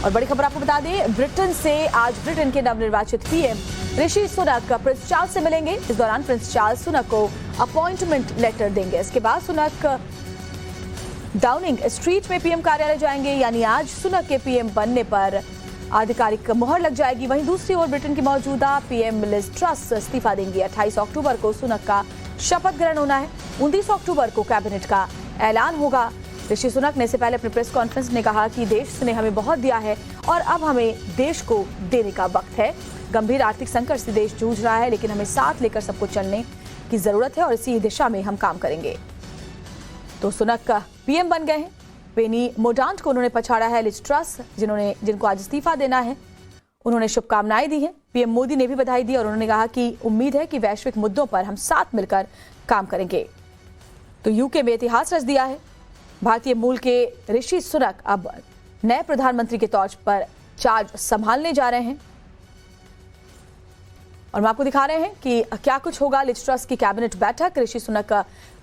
और बड़ी खबर आपको बता दें, ब्रिटेन से आज ब्रिटेन के नवनिर्वाचित PM Rishi Sunak Prince Charles से मिलेंगे। इस दौरान प्रिंस चार्ल्स सुनक को अपॉइंटमेंट लेटर देंगे। इसके बाद सुनक डाउनिंग स्ट्रीट में पीएम कार्यालय जाएंगे, यानी आज सुनक के पीएम बनने पर आधिकारिक मुहर लग जाएगी। वहीं दूसरी ओर ब्रिटेन की मौजूदा पीएम लिज ट्रस इस्तीफा देंगी। 28 अक्टूबर को सुनक का शपथ ग्रहण होना है। 29 अक्टूबर को कैबिनेट का ऐलान होगा। ऋषि सुनक ने इससे पहले अपने प्रेस कॉन्फ्रेंस में कहा कि देश ने हमें बहुत दिया है और अब हमें देश को देने का वक्त है। गंभीर आर्थिक संकट से देश जूझ रहा है, लेकिन हमें साथ लेकर सबको चलने की जरूरत है और इसी दिशा में हम काम करेंगे। तो सुनक का पीएम बन गए हैं। पेनी मोडांट को उन्होंने पछाड़ा है लिज ट्रस, जिनको आज इस्तीफा देना है। उन्होंने शुभकामनाएं दी हैं। पीएम मोदी ने भी बधाई दी और उन्होंने कहा कि उम्मीद है कि वैश्विक मुद्दों पर हम साथ मिलकर काम करेंगे। तो यूके में इतिहास रच दिया है। भारतीय मूल के ऋषि सुनक अब नए प्रधानमंत्री के तौर पर चार्ज संभालने जा रहे हैं और हम आपको दिखा रहे हैं कि क्या कुछ होगा। लिज ट्रस की कैबिनेट बैठक। ऋषि सुनक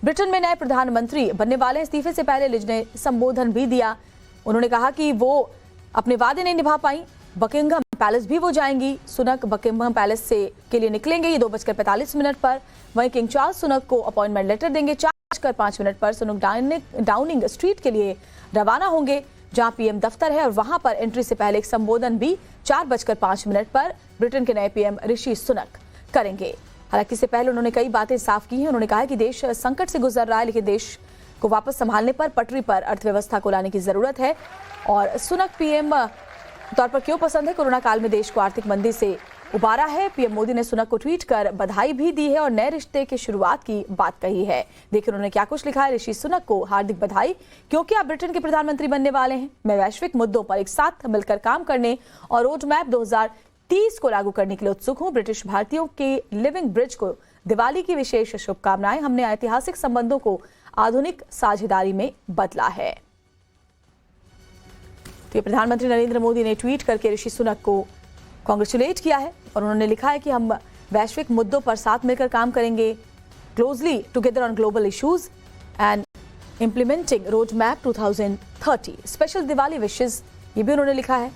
ब्रिटेन में नए प्रधानमंत्री बनने वाले हैं। इस्तीफे से पहले लिज ने संबोधन भी दिया। उन्होंने कहा कि वो अपने वादे नहीं निभा पाई। बकिंघम पैलेस भी वो जाएंगी। सुनक बकिंघम पैलेस से के लिए निकलेंगे ये 2:45 पर। वहीं किंग चार्ल्स सुनक को अपॉइंटमेंट लेटर देंगे। 4:05 पर सुनक डाउनिंग स्ट्रीट के लिए रवाना होंगे, जहां पीएम दफ्तर है, और वहां पर एंट्री से पहले एक संबोधन भी 4:05 पर ब्रिटेन के नए पीएम ऋषि सुनक करेंगे। हालांकि इससे पहले उन्होंने कई बातें साफ की हैं। उन्होंने कहा है कि देश संकट से गुजर रहा है, लेकिन देश को वापस संभालने पर, पटरी पर अर्थव्यवस्था को लाने की जरूरत है। और सुनक पीएम तौर पर क्यों पसंद है? कोरोना काल में देश को आर्थिक मंदी से उबारा है। पीएम मोदी ने सुनक को ट्वीट कर बधाई भी दी है और नए रिश्ते की शुरुआत की बात कही है। देखिए उन्होंने क्या कुछ लिखा है। ऋषि सुनक को हार्दिक बधाई, क्योंकि आप ब्रिटेन के प्रधानमंत्री बनने वाले हैं। मैं वैश्विक मुद्दों पर एक साथ मिलकर काम करने और रोड मैप 2030 को लागू करने के लिए उत्सुक हूं। ब्रिटिश भारतीयों के लिविंग ब्रिज को दिवाली की विशेष शुभकामनाएं। हमने ऐतिहासिक संबंधों को आधुनिक साझेदारी में बदला है। तो प्रधानमंत्री नरेंद्र मोदी ने ट्वीट करके ऋषि सुनक को कांग्रेचुलेट किया है और उन्होंने लिखा है कि हम वैश्विक मुद्दों पर साथ मिलकर काम करेंगे, closely together on global issues and implementing road map 2030। Special Diwali विशेष, ये भी उन्होंने लिखा है।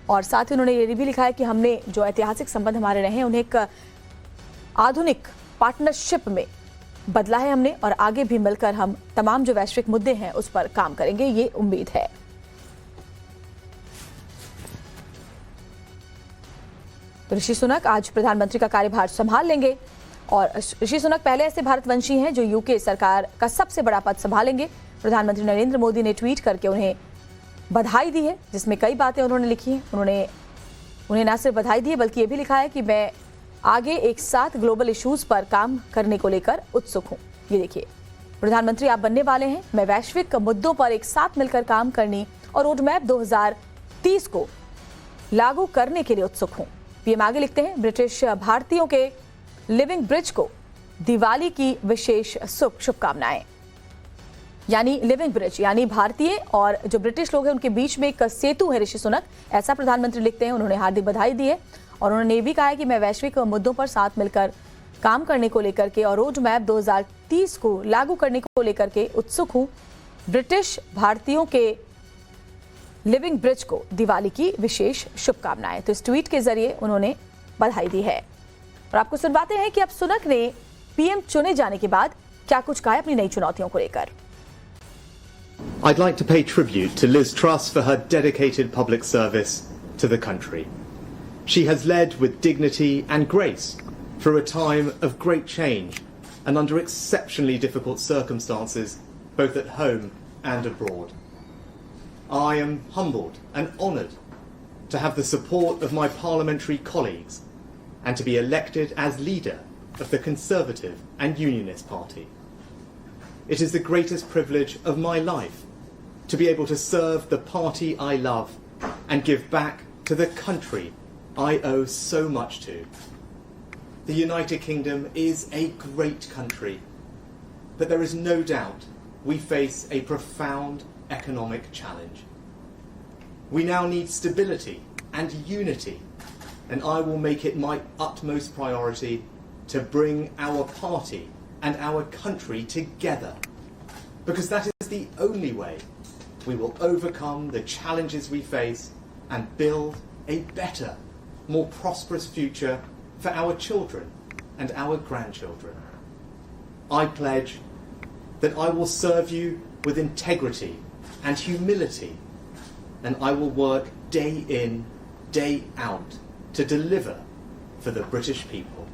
और साथ ही उन्होंने ये भी लिखा है कि हमने जो ऐतिहासिक संबंध हमारे रहे हैं उन्हें एक आधुनिक पार्टनरशिप में बदला है हमने, और आगे भी मिलकर हम तमाम जो वैश्विक मुद्दे हैं उस पर काम करेंगे, ये उम्मीद है। तो ऋषि सुनक आज प्रधानमंत्री का कार्यभार संभाल लेंगे और ऋषि सुनक पहले ऐसे भारतवंशी हैं जो यूके सरकार का सबसे बड़ा पद संभालेंगे। प्रधानमंत्री नरेंद्र मोदी ने ट्वीट करके उन्हें बधाई दी है, जिसमें कई बातें उन्होंने लिखी हैं। उन्हें न सिर्फ बधाई दी है बल्कि ये भी लिखा है कि मैं आगे एक साथ ग्लोबल इश्यूज पर काम करने को लेकर उत्सुक हूँ। ये देखिए, प्रधानमंत्री आप बनने वाले हैं। मैं वैश्विक मुद्दों पर एक साथ मिलकर काम करने और रोड मैप 2030 को लागू करने के लिए उत्सुक हूँ। पीएम आगे लिखते हैं, ब्रिटिश भारतीयों के लिविंग ब्रिज को दिवाली की विशेष शुभकामनाएं। यानी लिविंग ब्रिज यानी भारतीय और जो ब्रिटिश लोग हैं उनके बीच में एक सेतु है ऋषि सुनक, ऐसा प्रधानमंत्री लिखते हैं। उन्होंने हार्दिक बधाई दी है और उन्होंने ये भी कहा है कि मैं वैश्विक मुद्दों पर साथ मिलकर काम करने को लेकर के और रोड मैप 2030 को लागू करने को लेकर के उत्सुक हूँ। ब्रिटिश भारतीयों के लिविंग ब्रिज को दिवाली की विशेष शुभकामनाएं। तो इस ट्वीट के जरिए उन्होंने बधाई दी है। और आपको सुनवाते हैं कि अब सुनक ने पीएम चुने जाने के बाद क्या कुछ कहा अपनी नई चुनौतियों को लेकर। I'd like to pay tribute to Liz Truss for her dedicated public service to the country. She has led with dignity and grace through a time of great change and under exceptionally difficult circumstances, both at home and abroad. I am humbled and honoured to have the support of my parliamentary colleagues and to be elected as leader of the Conservative and Unionist Party. It is the greatest privilege of my life to be able to serve the party I love and give back to the country I owe so much to. The United Kingdom is a great country, but there is no doubt we face a profound economic challenge. We now need stability and unity, and I will make it my utmost priority to bring our party and our country together, because that is the only way we will overcome the challenges we face and build a better, more prosperous future for our children and our grandchildren. I pledge that I will serve you with integrity and humility, and I will work day in, day out to deliver for the British people.